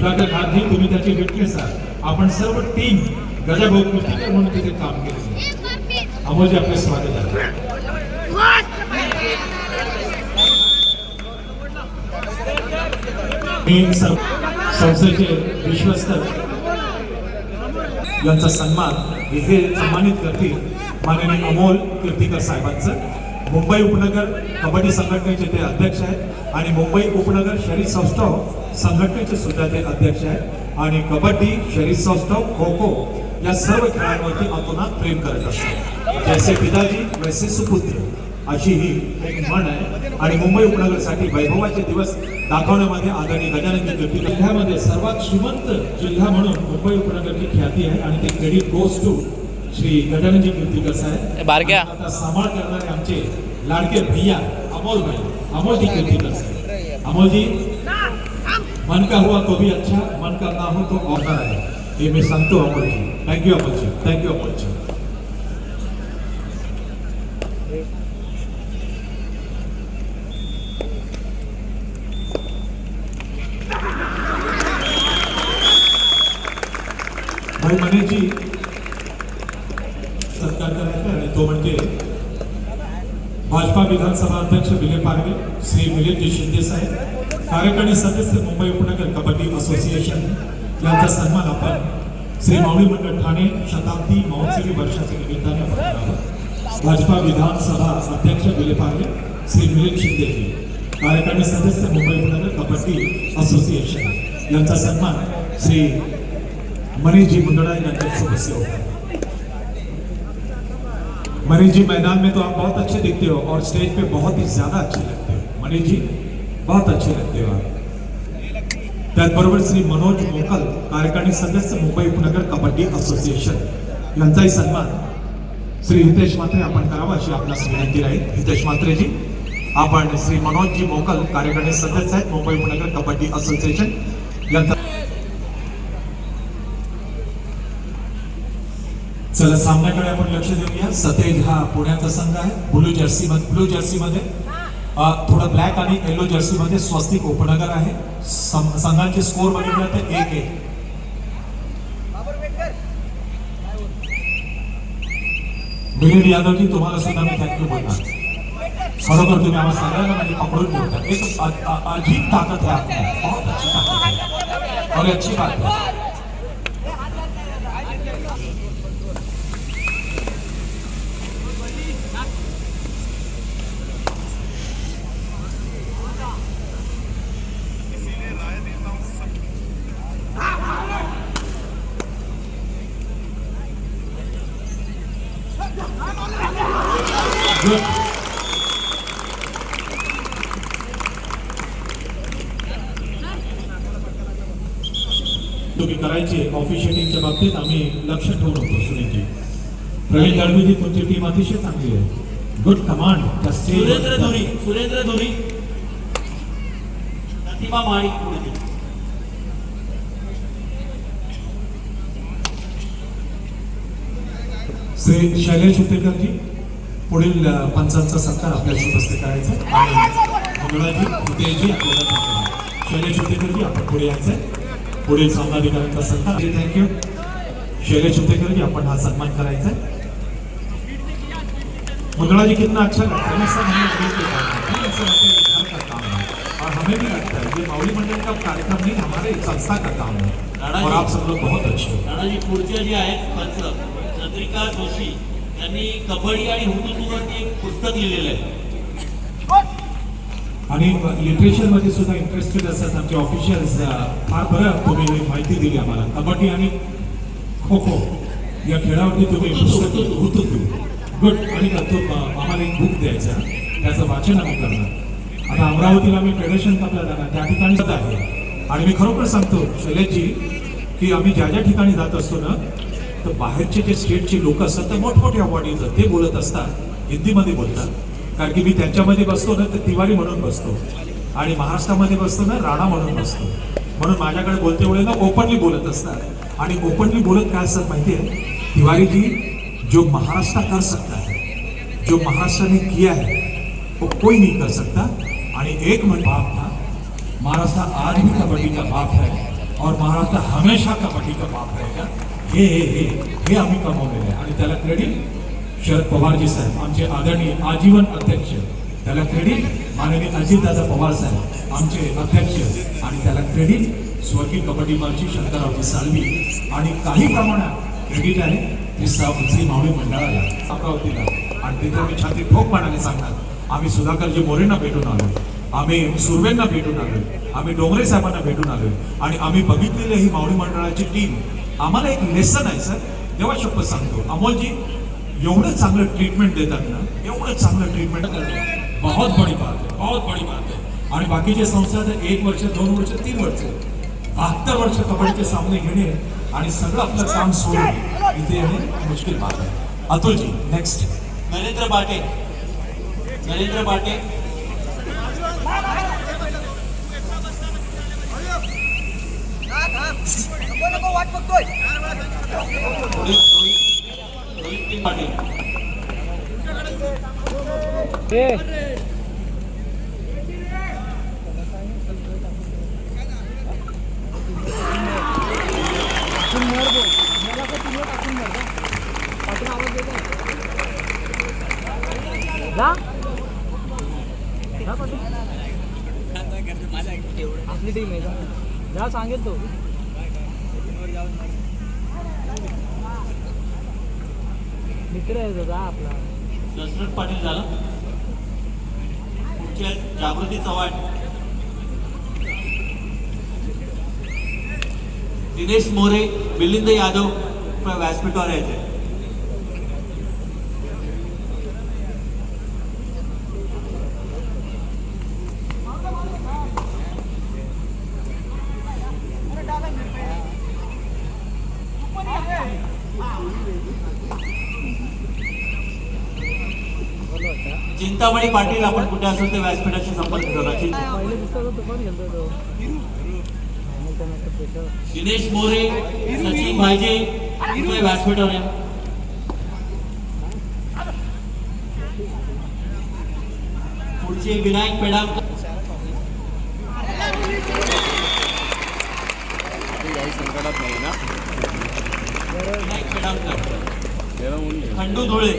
सुधाकर गांधी तुम्ही त्याची विटनेस आहात. आपण सर्व टीम गजाभाऊ कृतीकर म्हणून तिथे काम केले. अमोलजी आपले स्वागत आहे. मी संस्थेचे विश्वस्त यांचा सन्मान इथे सन्मानित करतील माननीय अमोल कीर्तिकर साहेबांचं. मुंबई उपनगर कबड्डी संघटनेचे ते अध्यक्ष आहेत आणि मुंबई उपनगर शरीर सौष्ठव संघटनेचे सुद्धा ते अध्यक्ष आहेत आणि कबड्डी शरीर सौष्ठव खो खो या सर्व खेळांवरती अतोनात प्रेम करत असतात. जैसे पिताजी वैसे सुपुत्र अशी ही एक म्हण आहे आणि मुंबई उपनगरसाठी वैभवाचे दिवस दाखवण्यामध्ये आदरणीय गजाननजी कीर्तिकर जिल्ह्यामध्ये सर्वात श्रीमंत जिल्हा म्हणून मुंबई उपनगरची ख्याती आहे आणि ते credit goes to Shri Gajananji Kirtikar साहेब. आता सांभाळ करणारे आमचे लाडके भैया अमोल भाई अमोलजी कीर्तिकर साहेब. अमोलजी मन का हुआ तो भी अच्छा, मन का ना हो तो और आहे हे मी सांगतो अमोलजी. Thank you Amolji, thank you Amolji. भाई मनेजी सत्कार करायचा आणि तो म्हणजे भाजपा विधानसभा अध्यक्ष विले पारवे श्री मिलिंद शिंदे साहेब, कार्यकारिणी सदस्य मुंबई उपनगर कबड्डी असोसिएशन यांचा सन्मान आपण श्री माऊली मंडळ ठाणे शताब्दी महोत्सवी वर्षाच्या निमित्ताने आपण करावा. भाजपा विधानसभा अध्यक्ष विले पारवे श्री मिलिंद शिंदेजी, कार्यकारिणी सदस्य मुंबई उपनगर कबड्डी असोसिएशन यांचा सन्मान श्री मनीष जी मुंदड़ा यांच्या सदस्य होता. मनीष जी मैदान में तो आप बहुत अच्छे दिखते हो और स्टेज पे बहुत ही ज्यादा अच्छे लगते हो. मनीष जी बहुत अच्छे लगते हो आप. त्याचबरोबर श्री मनोज मोकल, कार्यकारिणी सदस्य मुंबई उपनगर कबड्डी असोसिएशन यांचाही सन्मान श्री हितेश म्हात्रे आपण करावा अशी आपणास विनंती राहील. हितेश म्हात्रेजी आपण श्री मनोज जी मोकल, कार्यकारिणी सदस्य आहेत मुंबई उपनगर कबड्डी असोसिएशन यांचा. चला सामन्याकडे आपण लक्ष देऊया. सतेज हा पुण्याचा संघ आहे. ब्लू जर्सी मध्ये थोडा ब्लॅक आणि येलो जर्सी मध्ये स्वस्तिक उपनगर आहे. संघांचे स्कोर बघितले तर 1-1. मिलिंद यादवजी तुम्हाला सुद्धा मी थँक्यू बोलणार. खरोखर तुम्ही आम्हाला सगळ्यांना म्हणजे पकडून ठेवता. एक अजीब ताकद है आपकी, बहुत अच्छी ताकद है और अच्छी बात है. तुम्ही करायचे ऑफिशियलिंगच्या बाबतीत आम्ही लक्ष ठेवून होतो. सुनीलजी, प्रवीण दळवीजी तुमची टीम अतिशय चांगली आहे. Good command. सुरेंद्र धोनी प्रतिमा माळी श्री शैलेश उतेकरजी पुढील पंचांचा सत्कार आपल्याला उपस्थित करायचा आणि मंगळाजी उतेजी आपल्याला शैलेश उतेकरजी आपण पुढे यायचंय. पुढील सामनाधिकाऱ्यांचा सत्कार. थँक्यू शैलेश उतेकरजी आपण हा सन्मान करायचा है. मंगळाजी कितना अच्छा लगता है. सब हमें का काम है और हमें भी लगता है ये माऊली मंडल का कार्यक्रम नहीं, हमारे संस्था का काम है और आप सब लोग बहुत अच्छे हो. दादाजी पुढचे जे आहेत पंच चंद्रिका जोशी यांनी कबड्डी आणि हुतुतूवरती एक पुस्तक लिहिलेलं आहे आणि लिटरेचर मध्ये सुद्धा इंटरेस्टेड असतात आमचे ऑफिशियल्स. फार बरं तुम्ही माहिती दिली आम्हाला. कबड्डी आणि खो खो या खेळावरती तुम्ही पुस्तक गुड आणि तो आम्हाला एक बुक द्यायचा, त्याचं वाचन आम्ही करणार. आता अमरावतीला आम्ही फेडरेशन कापला जाणार त्या ठिकाणी जात आहे आणि मी खरोखर सांगतो शैलेशजी की आम्ही ज्या ज्या ठिकाणी जात असतो ना तर बाहेरचे जे स्टेटचे लोक असतात तर मोठमोठे अवॉर्डीज ते बोलत असतात, हिंदीमध्ये बोलतात. कारण की मी त्यांच्यामध्ये बसतो ना तर तिवारी म्हणून बसतो आणि महाराष्ट्रामध्ये बसतो ना राणा म्हणून बसतो. म्हणून माझ्याकडे बोलते वेळे ना ओपनली बोलत असतात आणि ओपनली बोलत काय असतात माहिती आहे. तिवारी जी जो महाराष्ट्र कर सकता है, जो महाराष्ट्र ने किया है वो कोई नहीं कर सकता. आणि एक म्हणजे बाप था, महाराष्ट्र आज भी कबड्डी का बाप है और महाराष्ट्र हमेशा कबड्डी का बाप रहेगा. हे आम्ही कमवलेलं आहे आणि त्याला क्रेडिट शरद पवारजी साहेब आमचे आदरणीय आजीवन अध्यक्ष, त्याला क्रेडिट माननीय अजितदादा पवार साहेब आमचे अध्यक्ष आणि त्याला क्रेडिट स्वर्गीय कबड्डी मालची शंकररावजी साळवी आणि काही प्रमाणात क्रेडिट आहे श्री मावळी मंडळाला अमरावतीला. आणि तिथे मी छाती ठोकपणाने सांगणार आम्ही सुधाकरजी मोरेंना भेटून आलो, आम्ही सुर्वेंना भेटून आलो, आम्ही डोंगरे साहेबांना भेटून आलो आणि आम्ही बघितलेली ही मावळी मंडळाची टीम आम्हाला एक लेसन आहे सर. तेव्हा शपथ सांगतो अमोलजी एवढं चांगलं ट्रीटमेंट देतात ना, एवढं चांगलं ट्रीटमेंट करतात, बहुत बड़ी बात आहे, बहुत बड़ी बात आहे. आणि बाकीचे संस्था तर 1 वर्ष 2 वर्ष 3 वर्ष 72 वर्ष कबड्डीचे सामने घेणे आणि सगळं आपलं काम सोडून इथे येणे मुश्किल बात आहे. अतुलजी नेक्स्ट. नरेंद्र बाटे. नरेंद्र बाटे. वाट बघतोय. रोहित पाटील. आपली टीम आहे का जा सांगेल तो. मित्र आहे दादा आपला. दशरथ पाटील झालं. पुढच्या जागृती चव्हाण. दिनेश मोरे, मिलिंद यादव व्यासपीठावर यायचे. चिंतामणी पाटील आपण कुठे असेल तर व्यासपीठाशी संपर्क करा. पहिले दिसत होतो पण गेलतो तो. दिनेश मोरे, सचिन भाईजे इथे व्यासपीठावर या. पुढचे विनायक पेडामकर. संकटात नाही ना. विनायक पेडामकर. खंडू धुळे.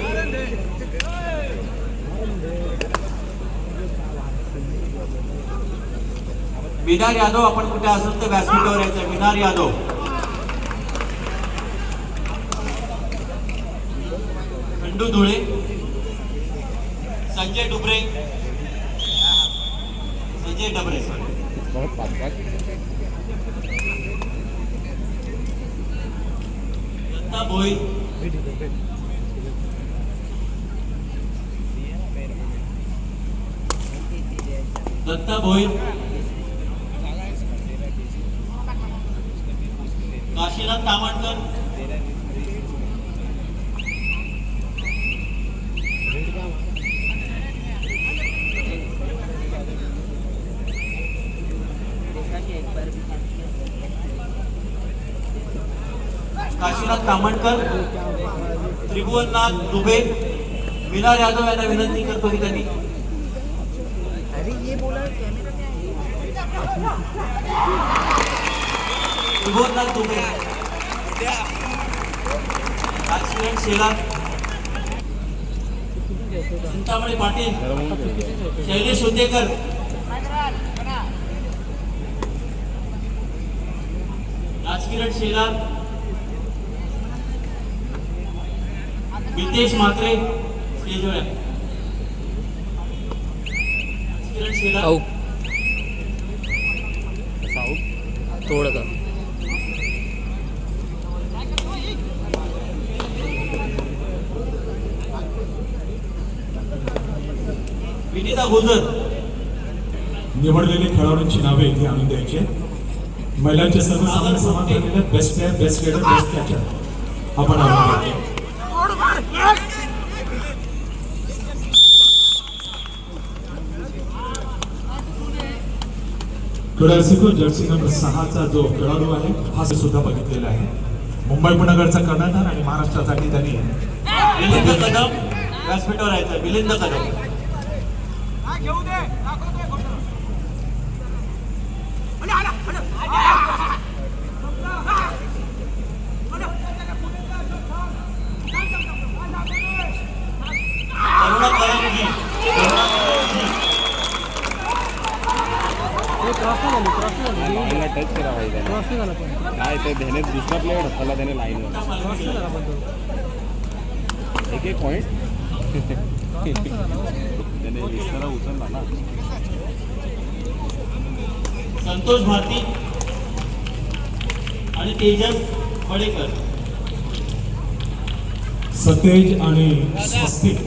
विनार यादव आपण कुठे असेल तर व्यासपीठावर यायचं. विनार यादव. खंडू धुळे. संजय डुबरे. संजय डबरे दत्ता भोई. दत्ता भोई. काशीनाथ तामणकर. काशीनाथ तामणकर. त्रिभुवननाथ दुबे. विनार यादव यांना विनंती करतो की त्यांनी अरे ये बोला कॅमेरा त्रिभुवननाथ दुबे. राजकिरण शेलार. चिंतामणी पाटील. शैलेश उद्देकर. राजकिरण शेलार. मितेश म्हात्रे स्टेजवर आहे. राजकिरण शेलार. थोडं विनीता गुजर. निवडलेले खेळाडूंची नावे इथे आणून द्यायचे. महिलांचे सर्वसामान्य समान झालेले best player, best leader, best catcher आपण आणून द्यायचे. क्रीडासिको जर्सी नंबर 6चा जो खेळाडू आहे हा सुद्धा बघितलेला आहे. मुंबई उपनगरचा कर्णधार आणि महाराष्ट्रासाठी त्यांनी मिलिंद कदम व्यासपीठावर यायचं. मिलिंद कदम. केला भाई त्याने. क्रॉस नाही झाला पण काय ते त्याने दुसरा प्लेअर ढकलला त्याने लाईनवर. क्रॉस नाही झाला पण तो एक पॉईंट क्रॉस नव्हता झाला. त्याने विस्तारा उचलला ना. संतोष भारती आणि तेजस मडेकर. सतेज आणि स्वस्तिक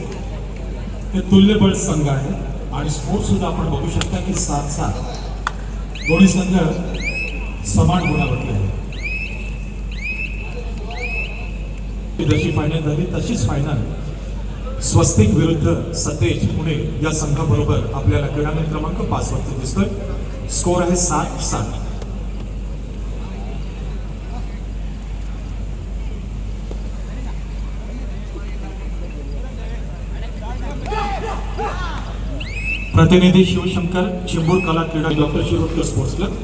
हे तुल्यबळ संघ आहे आणि स्पोर्ट सुद्धा आपण बघू शकता की 7-7 दोन्ही संघ समान गुणावरती आहे. जशी फायनल झाली तशीच फायनल स्वस्तिक विरुद्ध सतेज पुणे या संघाबरोबर आपल्याला क्रीडांगण क्रमांक 5 वरती दिसतोय. स्कोर आहे 7-7. प्रतिनिधी शिवशंकर चेंबूर कला क्रीडा डॉक्टर शिरोडकर स्पोर्ट्स क्लब.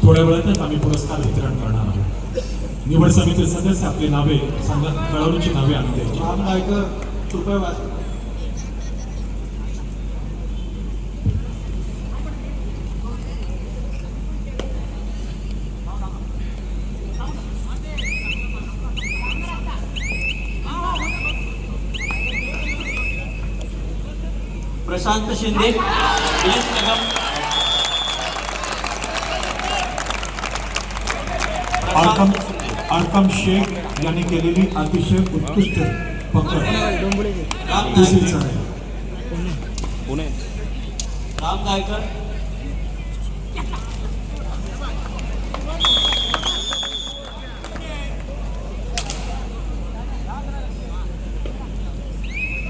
थोड्या वेळातच आम्ही पुरस्कार वितरण करणार आहोत. निवड समिती सदस्य आपली नावे खेळाडूंची नावे आणून द्यायची. राम गायकर कृपया वाचा. प्रशांत शिंदे दिनेश कदम. अरकम प्रशांत शिंदे. अरकम शेख यांनी केलेली अतिशय उत्कृष्ट पकड डोंबुलेचे राम दुसरीच गायकर. आहे. पुणे राम गायकर.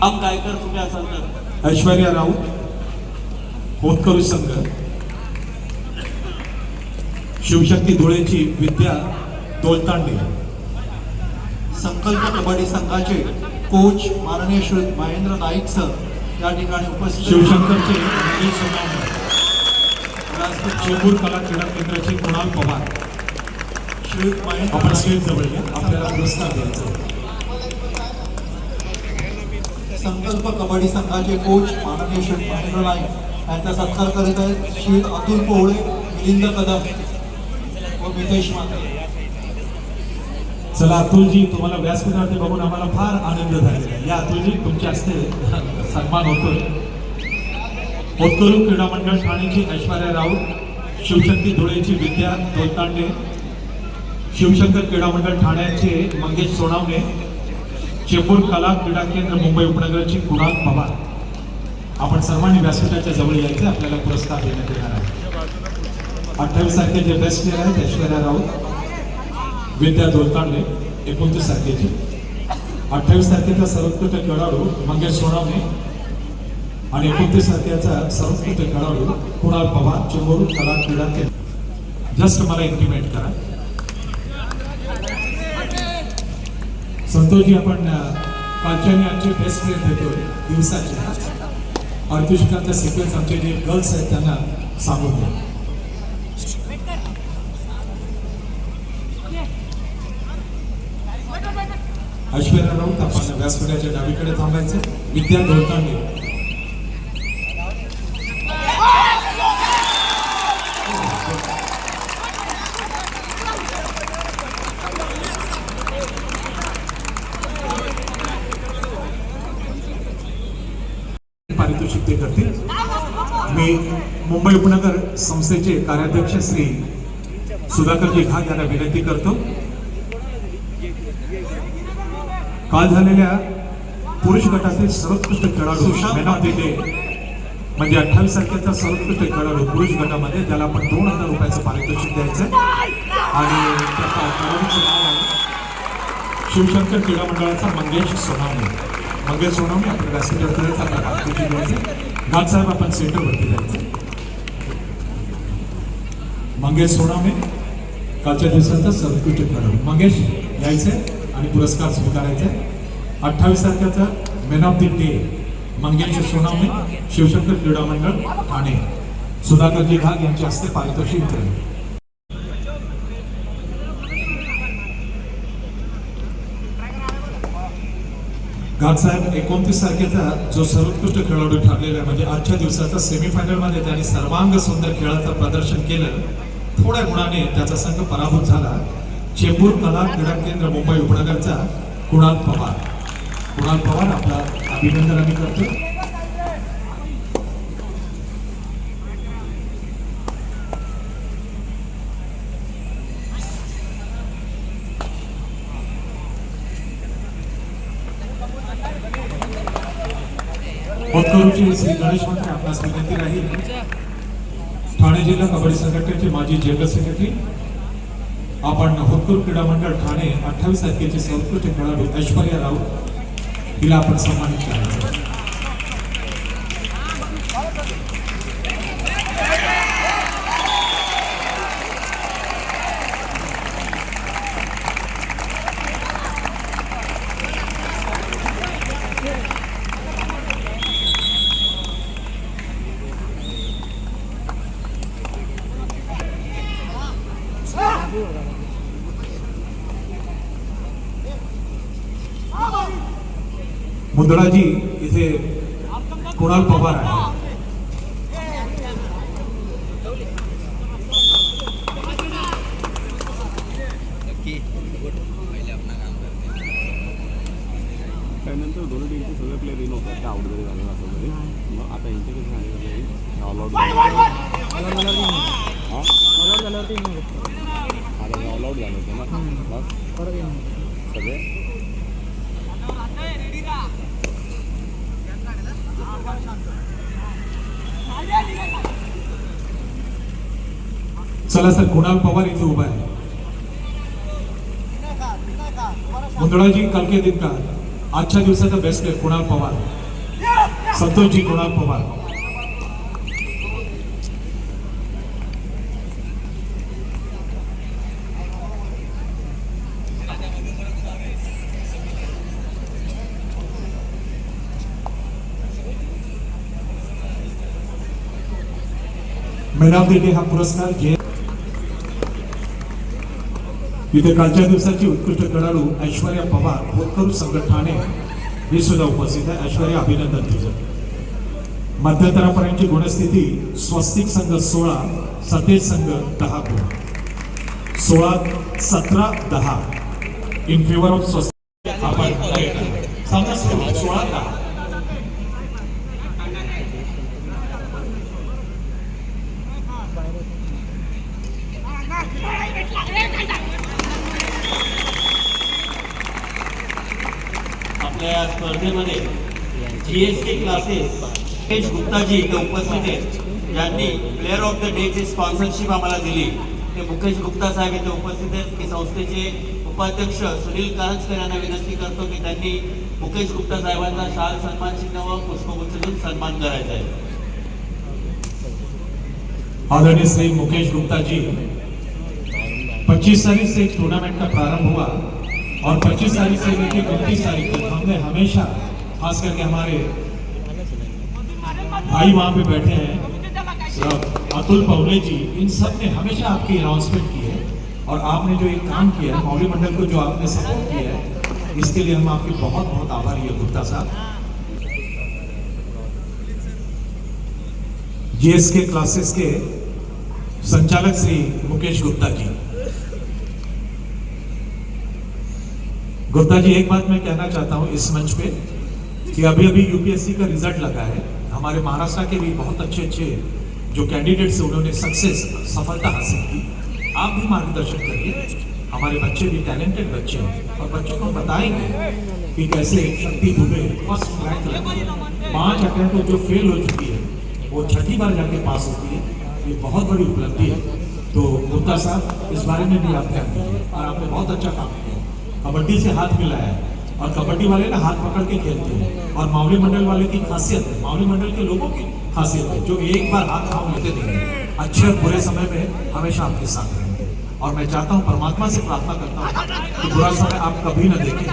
राम गायकर कुठे असाल तर ऐश्वर्या राऊत होतकरू संघ. शिवशक्ती धुळेची विद्या दोलतांडे. संकल्प कबड्डी संघाचे कोच माननीय श्री महेंद्र नाईक सर या ठिकाणी उपस्थित. शिवशंकरचे अनिल सोनावणे. चेंबूर कला क्रीडा केंद्राचे कुणाल पवार. श्री महेंद्र आपण नाईक. स्टेज जवळ या, आपल्याला पुरस्कार द्यायचा आहे. संकल्प कबड्डी संघाचे कोच माननीय श्री महेंद्र नाईक यांचा सत्कार करीत आहेत श्री अतुल पोहळे, मिलिंद कदम व मितेश मात्रे. चला अतुलजी, तुम्हाला व्यासपीठावरती बघून आम्हाला फार आनंद झालेला आहे. या अतुलजी, तुमच्या हस्ते सन्मान होतोय. होतकरू क्रीडा मंडळ ठाणेची ऐश्वर्या राऊत. शिवशक्ती धुळेची विद्या दोलतांडे. शिवशंकर क्रीडा मंडळ ठाण्याचे मंगेश सोनावणे. चेंबूर कला क्रीडा केंद्र मुंबई उपनगराची कुणाल पवार. आपण सर्वांनी व्यासपीठाच्या जवळ यायचे, आपल्याला पुरस्कार देण्यात येणार आहे. 28 तारखेचे बेस्ट प्लेअर आहेत ऐश्वर्या राऊत, विद्या दोलतांडे. 29 तारखेची. 28 तारखेचा सर्वोत्कृष्ट खेळाडू मंगेश सोनावणे आणि 29 तारखेचा सर्वोत्कृष्ट खेळाडू कुणाल पवार, चेंबूर कला क्रीडा केंद्र. जस्ट मला इंटिमेट करा. संतोषजी, आपण कालच्या आणि आमचे बेस्ट प्लेअर देतोय दिवसाचे. अर्धुष्कांचा सिक्वेन्स आमचे जे गर्ल्स आहेत त्यांना सांगून द्या. ऐश्वर्या राऊत, आपण व्यासपीठाच्या डावीकडे थांबायचे. विद्या दोलतांडे. पारितोषिक ते करतील. मी मुंबई उपनगर संस्थेचे कार्याध्यक्ष श्री सुधाकरजी घाग यांना विनंती करतो. काल झालेल्या पुरुष गटातील सर्वोत्कृष्ट खेळाडू मॅन ऑफ द डे म्हणजे 28 तारखेचा सर्वोत्कृष्ट खेळाडू पुरुष गटामध्ये, त्याला आपण 2000 रुपयाचं पारितोषिक द्यायचं आणि त्या खेळाडूचं नाव आहे शिवशंकर क्रीडा मंडळाचा मंगेश सोनावणे. मंगेश सोनावणे, आपण व्यासपीठावर आपला पारितोषिक द्यायचं. घाट साहेब, आपण सेंटरवरती जायचं. मंगेश सोनावणे कालच्या दिवसाचा सर्वोत्कृष्ट खेळाडू. मंगेश यायचं आणि पुरस्कार स्वीकारायचा. 28 तारखेचा man of the day Mangesh Sonawane, Shivshankar क्रीडा मंडळ ठाणे. सुधाकरजी घाग यांच्या हस्ते पारितोषिक वितरण. घाट साहेब, 29 तारखेचा जो सर्वोत्कृष्ट खेळाडू ठरलेला आहे म्हणजे आजच्या दिवसाचा सेमीफायनल मध्ये त्यांनी सर्वांग सुंदर खेळाचं प्रदर्शन केलं. थोड्या गुणाने त्याचा संघ पराभूत झाला. चेंबूर कला क्रीडा केंद्र मुंबई उपनगरचा कुणाल पवार आपला अभिनंदन आम्ही करतो. होतकरूंची श्री गणेश मंत्री आपणास विनंती राहील. ठाणे जिल्हा कबड्डी संघटनेचे माजी जनरल सेक्रेटरी आपण होतकरू क्रीडा मंडळ ठाणे 28 तारखेचे सर्वोत्कृष्ट खेळाडू ऐश्वर्या राऊत हिला आपण सन्मानित करायचं. मुंदळाजी इथे कुणाल पवार आहे. त्यानंतर दोन्ही टीमचे सगळे प्लेअर इन होतात त्या आउट जरी झाले असं तरी मग आता यांचे कसे झाले ऑल आउट हां ऑलआउट झाल्यावरती येऊन घेतो. आता ऑल आउट झाले होते ना मग परत येऊन सगळे चला सर, कुणाल पवार इथे उभा आहे. मुंदळाजी कल के दिन का आजच्या दिवसाचा best player Kunal Pawar. Santoshji Kunal Pawar. Man of the day हा पुरस्कार जे इथे कालच्या दिवसाची उत्कृष्ट खेळाडू ऐश्वर्या पवार होतकरू संघ ठाणे हे सुद्धा उपस्थित आहे. ऐश्वर्या, अभिनंदन तुझं. मध्यंतरापर्यंतची गुणस्थिती स्वस्तिक संघ 16, सतेज संघ 10 गुण. 16-17-10 इन फेवर ऑफ स्वस्तिक. आपण सामना सुरू 16-10. आपल्या या स्पर्धेमध्ये GSK क्लासेस मुकेश गुप्ताजी इथे उपस्थित आहेत, ज्यांनी प्लेअर ऑफ द डेची स्पॉन्सरशिप आम्हाला दिली. ते मुकेश गुप्ता साहेब इथे उपस्थित आहेत. की संस्थेचे उपाध्यक्ष सुनील कारंजकर यांना विनंती करतो की त्यांनी मुकेश गुप्ता साहेबांचा शाल सन्मान चिन्ह व पुष्पगुच्छ देऊन सन्मान करायचा आहे. आदरणीय श्री मुकेश गुप्ता जी, 25 तारीख से एक टूर्नामेंट का प्रारंभ हुआ और 25 तारीख से लेकर 29 तारीख तक हमने हमेशा, खास करके हमारे भाई वहाँ पे बैठे हैं अतुल पवले जी, इन सब ने हमेशा आपकी अनाउंसमेंट की है और आपने जो एक काम किया है मौली मंडल को, जो आपने सपोर्ट किया है, इसके लिए हम आपके बहुत बहुत आभारी है गुप्ता साहब. GSK क्लासेस के संचालक श्री मुकेश गुप्ता जी. गुप्ता जी, एक बात मैं कहना चाहता हूं इस मंच पे कि अभी अभी UPSC का रिजल्ट लगा है. हमारे महाराष्ट्र के भी बहुत अच्छे अच्छे जो कैंडिडेट्स हैं उन्होंने सफलता हासिल की. आप भी मार्गदर्शन करिए. हमारे बच्चे भी टैलेंटेड बच्चे हैं और बच्चों को बताएंगे कि कैसे शक्ति दुबे फर्स्ट रैंक 5 अटेम्प्ट जो फेल हो चुकी है वो 6ठी बार जाके पास होती है. ये बहुत बड़ी उपलब्धि है. तो गुप्ता साहब, इस बारे में भी आप ध्यान दीजिए. और आपने बहुत अच्छा काम किया. कबड्डी से हाथ मिलाया है और कबड्डी वाले ना हाथ पकड़ के खेलते हैं और मावली मंडल वाले की खासियत है, मावली मंडल के लोगों की खासियत है जो एक बार हाथ थाम लेते नहीं है. अच्छे और बुरे समय में हमेशा आपके साथ रहेंगे और मैं चाहता हूँ, परमात्मा से प्रार्थना करता हूँ कि बुरा समय आप कभी ना देखें,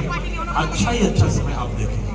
अच्छा ही अच्छा समय आप देखें.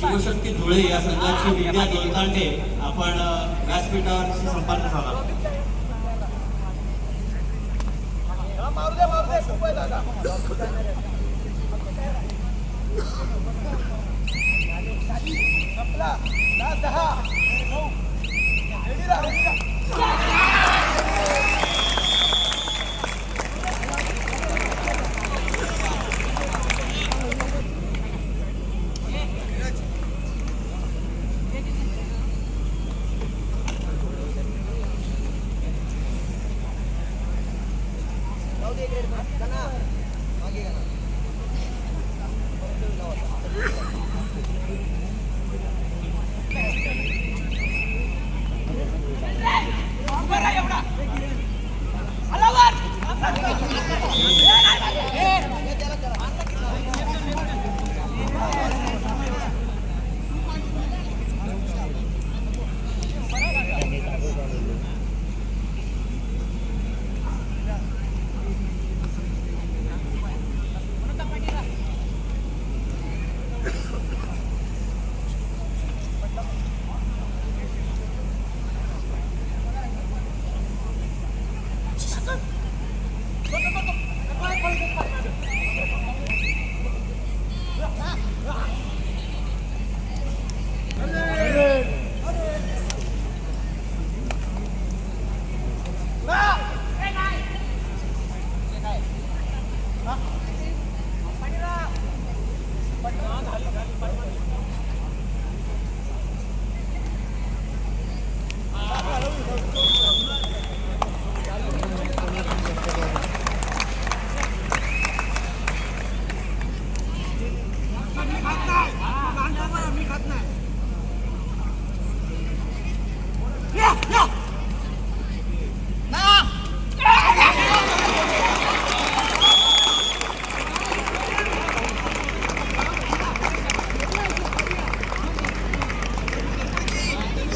शिवशक्ती धुळे या संघाची विद्या दोलतांडे आपण व्यासपीठावरशी संपर्क झाला.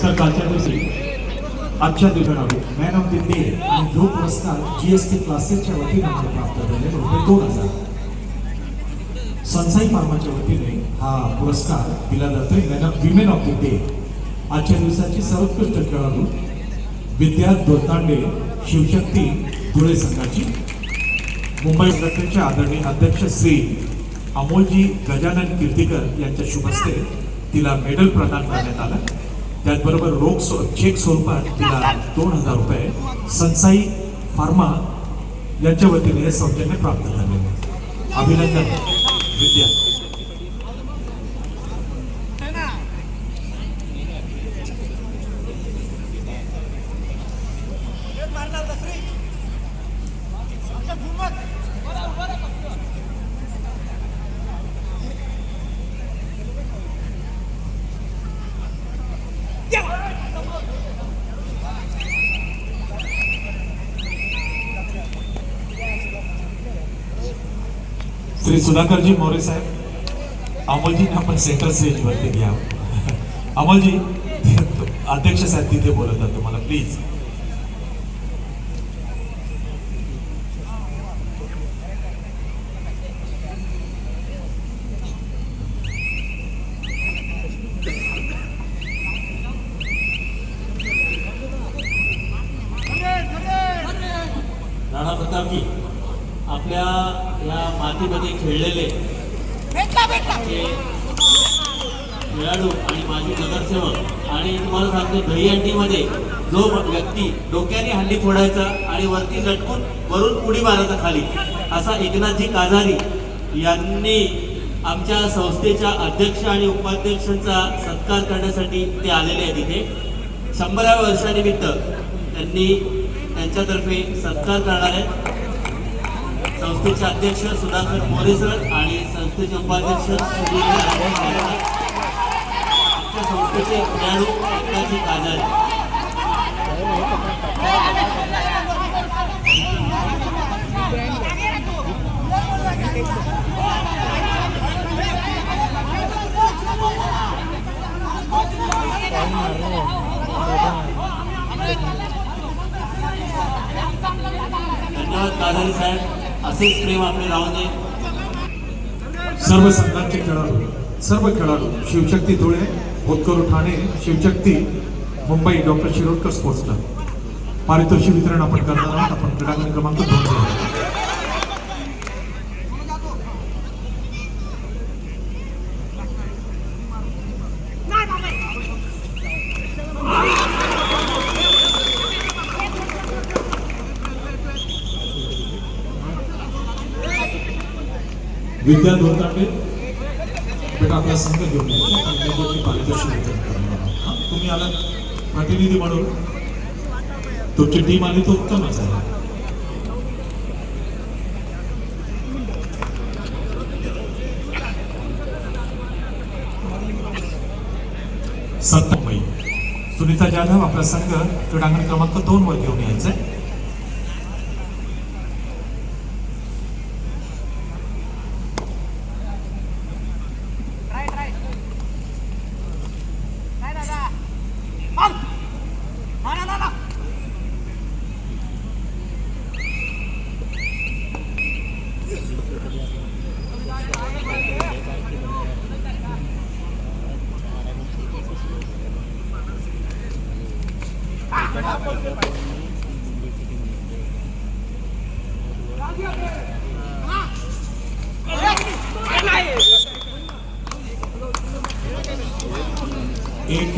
सर, कालच्या दिवशी आजच्या दिवसाला मॅन ऑफ द डे आणि जो पुरस्कार GST क्लासेसच्या वतीने आम्हाला प्राप्त झाले रुपये 2000. सनसाई फार्माच्या वतीने हा पुरस्कार दिला जातोय विमेन ऑफ द डे. आजच्या दिवसाची सर्वोत्कृष्ट खेळाडू विद्या दोलतांडे शिवशक्ती धुळे संघाची. मुंबई संघटनेचे आदरणीय अध्यक्ष श्री अमोलजी गजानन कीर्तीकर यांच्या शुभ हस्ते तिला मेडल प्रदान करण्यात आलं. त्याचबरोबर रोख चेक स्वरूपात तिला 2000 रुपये सनसाई फार्मा यांच्या वतीने सौजन्य प्राप्त झाले. अभिनंदन विद्या. श्री सुधाकरजी मोरे साहेब, अमोलजींना आपण सेंटर स्टेजवरती घ्या. अमोलजी अध्यक्ष साहेब तिथे बोलतात तुम्हाला, प्लीज. राणा प्रतापजी, आपल्या या मातीमध्ये खेळलेले आमचे खेळाडू आणि माजी नगरसेवक, आणि तुम्हाला सांगतो दहीहंडीमध्ये जो व्यक्ती डोक्याने हंडी फोडायचा आणि वरती लटकून वरून उडी मारायचा खाली, असा एकनाथजी काझारी यांनी आमच्या संस्थेच्या अध्यक्ष आणि उपाध्यक्षांचा सत्कार करण्यासाठी ते आलेले आहेत. इथे 100व्या वर्षानिमित्त त्यांनी त्यांच्यातर्फे सत्कार करणार आहेत. संस्थेचे अध्यक्ष सुधाकर मोरे सर आणि संस्थेचे उपाध्यक्ष सुधीर आमच्या संस्थेचे खेळाडू एकनाथजी काझारी. धन्यवाद काझारी साहेब, असेच प्रेम आपले राहून दे. सर्व संघाचे खेळाडू शिवशक्ती धुळे, होतकरू Thane, Shivshakti Mumbai, doctor Shirodkar sports club पारितोषिक वितरण आपण करणार आहोत. आपण क्रीडांगण क्रमांक 2 विद्या धोताटे बेटा आपला संघ घेऊन यायचा पारितोषिक वितरण करणार आहोत. तुम्ही आला प्रतिनिधी म्हणून, तुमची टीम आली तो उत्तमच आहे. मुंबई सुनीता जाधव आपला संघ क्रीडांगण क्रमांक 2 वर घेऊन यायचा आहे.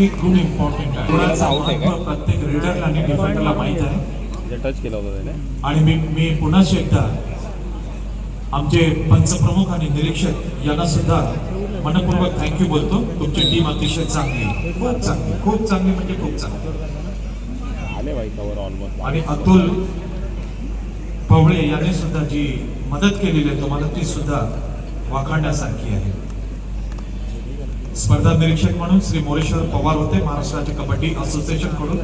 एक गुण इम्पॉर्टंट आहे. गुणाचा महत्त्व प्रत्येक रीडरला आणि डिफेंडरला माहीत आहे. टच केला होता त्याने. आणि मी पुन्हा एकदा आमचे पंचप्रमुख आणि निरीक्षक यांना सुद्धा मनपूर्वक थँक्यू बोलतो. तुमची टीम अतिशय चांगली, खूप चांगली म्हणजे खूप चांगली. आले बाई कवर ऑलमोस्ट. आणि अतुल पवळे यांनी सुद्धा जी मदत केलेली आहे तुम्हाला, ती सुद्धा वाखाणण्यासारखी आहे. स्पर्धा निरीक्षक म्हणून श्री मोरेश्वर पवार होते, महाराष्ट्र राज्य कबड्डी असोसिएशन कडून.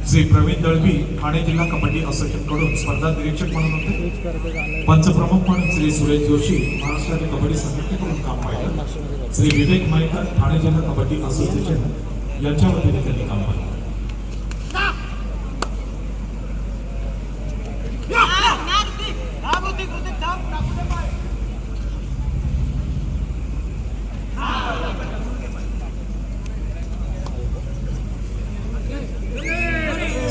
श्री प्रवीण दळवी ठाणे जिल्हा कबड्डी असोसिएशन कडून स्पर्धा निरीक्षक म्हणून होते. पंचप्रमुख म्हणून श्री सुरेश जोशी महाराष्ट्र राज्य कबड्डी संघटनेकडून काम पाहिलं. श्री विवेक मयेकर ठाणे जिल्हा कबड्डी असोसिएशन यांच्या वतीने त्यांनी काम पाहिलं.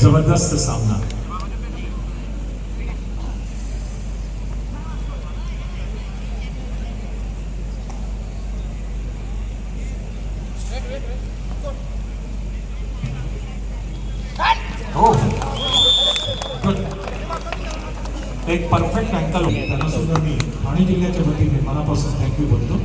जबरदस्त सामना. हो, एक परफेक्ट अँकल होते. त्यांना सुद्धा मी ठाणे जिल्ह्याच्या वतीने मनापासून थँक्यू बोलतो.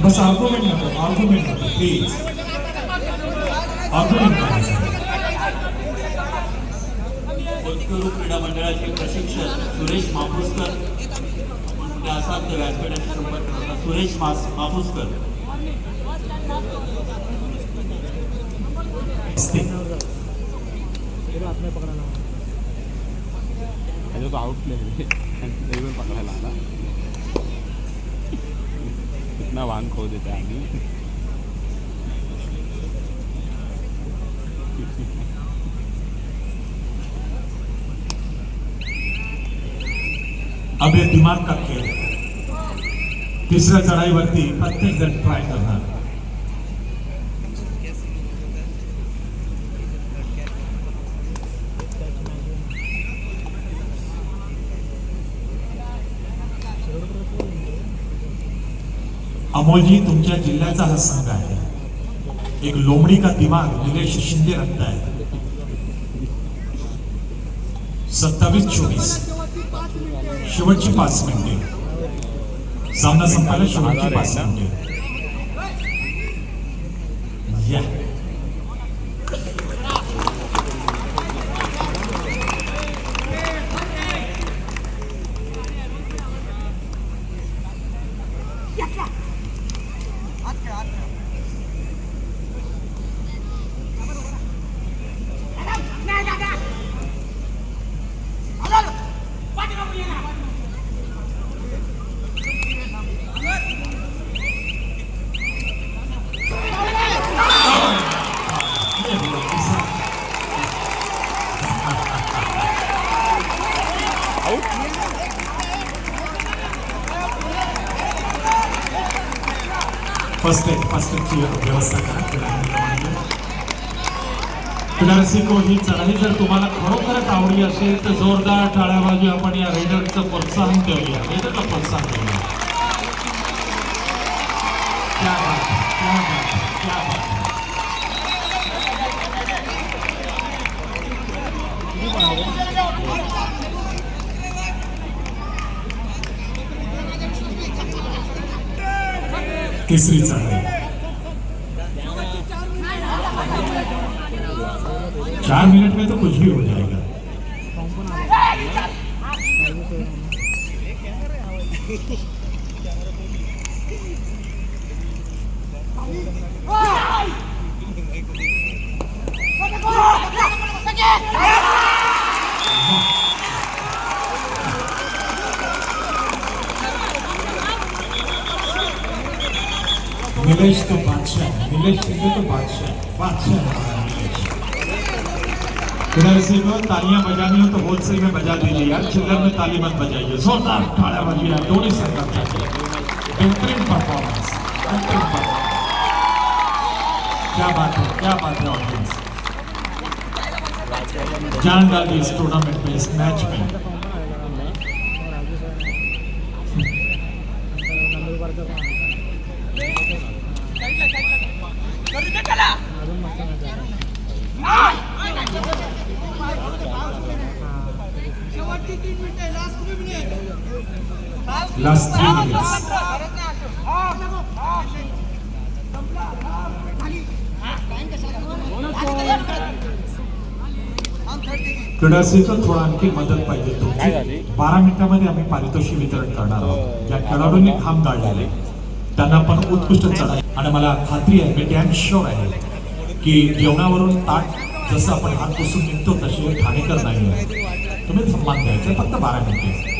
बस आर्ग्युमेंट नको प्लीज. आर्ग्युमेंट सुरेश माफुसकर. तेरा हाथ में पकड़ना त्याचा तो आउट प्लेअर तरी पण पकडायला आला. कितना वांग खो देते आम्ही. अब ये दिमाग का खेळ. तिसऱ्या चढाईवरती प्रत्येक जण ट्राय करणार. अमोलजी, तुमच्या जिल्ह्याचा हा संघ आहे. एक लोमडी का दिमाग निलेश शिंदे रखता है. 27-24 शेवटची 5 मिनिटे. सामना संपायला शेवटची 5 मिनिटे. या फर्स्ट एडची व्यवस्था करा. क्रीडारसिको, ही चढाई जर तुम्हाला खरोखरच आवडली असेल तर जोरदार टाळ्याबाजी आपण या रेडरचं प्रोत्साहन देऊया. रेडरला प्रोत्साहन देऊया. क्या बात है, क्या बात है, क्या बात है. तीसरी चढ़ाई 4 मिनट में तो कुछ भी हो जाएगा. निलेश तो बादशाह है. निलेश शिंदे तो बादशाह है. बादशाह है हमारा निलेश. क्रीडारसी को तालियां बजानी हो तो होलसेल में बजा दीजिए यार. चिल्लर में ताली मत बजाइए. जोरदार टाळ्याबाजी है दोन्ही संघांसाठी. बेहतरीन परफॉर्मेंस, बेहतरीन परफॉर्मेंस. क्या बात है, क्या बात है ऑडियंस. जान डाली इस टूर्नामेंट में, इस मैच में. Last 3 minutes. क्रीडारसिको, थोडा आणखी मदत पाहिजे तुमची. 12 मिनिटांमध्ये आम्ही पारितोषिक वितरण करणार आहोत. ज्या खेळाडूंनी घाम गाळलेले त्यांना पण उत्कृष्ट चढाई. आणि मला खात्री आहे, मी डॅम शुअर आहे की जेवणावरून ताट जसं आपण हात पुसून निघतो तसे ठाणेकर नाही आहे. तुम्ही सन्मान द्यायचे. फक्त 12 मिनिटे.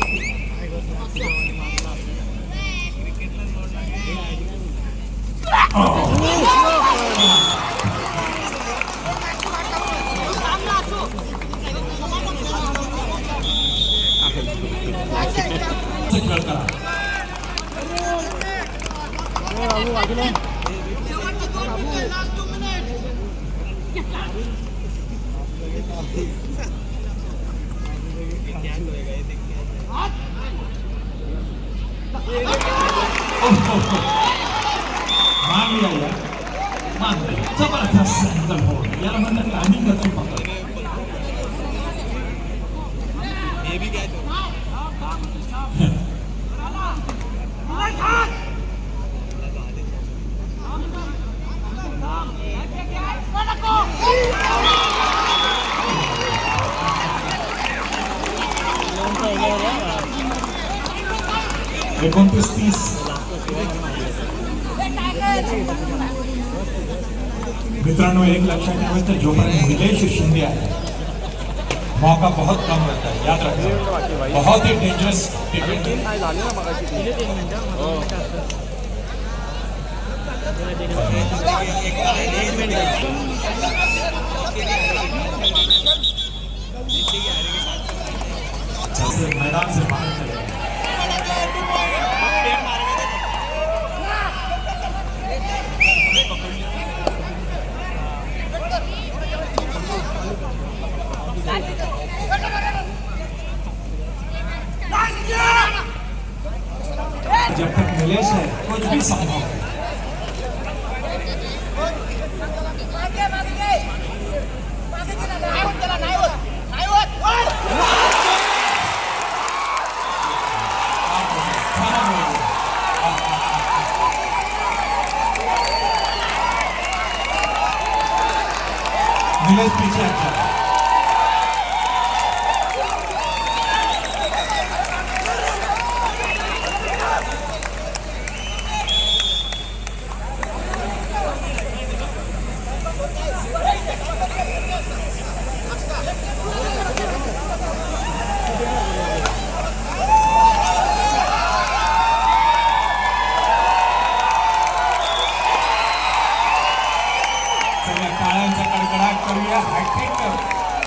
खेळ करा. मान लिया यार, मान लिया. जबरदस्त अँगल हो यार. म्हणतात टायमिंग कसं पकड. एकोणतीस 30 मित्रांनो, एक लक्षात ठेवायचं, जोपर्यंत निलेश शिंदे आहे मौका बहुत कम रहता है, याद रखना, बहुत ही डेंजरस डिफेंड है। नाही झाली ना मगाशी ती. एक मिनिट हो. मैदान से बाहर चले गए। जब तक निलेश है कुछ भी संभव है। निलेश पीछे अच्छा है। चला, टाळ्यांचा कडकडाट करूया। हॅट्रिक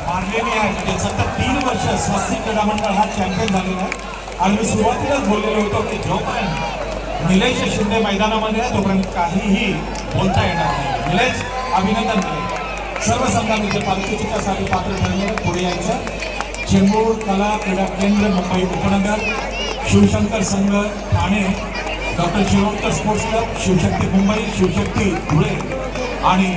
मारलेली आहे, म्हणजे सतत 3 वर्ष स्वस्तिक क्रीडा मंडळ हा चॅम्पियन झालेला आहे। आणि मी सुरुवातीलाच बोललेलो होतो की जोपर्यंत निलेश शिंदे मैदानामध्ये आहे तोपर्यंत काहीही बोलता येणार नाही। निलेश, अभिनंदन केले। सर्व संघांचे पालखी चित्रासाठी पात्र ठरले, पुढे यायचं। चेंबूर कला क्रीडा केंद्र मुंबई उपनगर, शिवशंकर संघ Thane, doctor Shivshankar sports club, Shivshakti Mumbai, Shivshakti Dhule आणि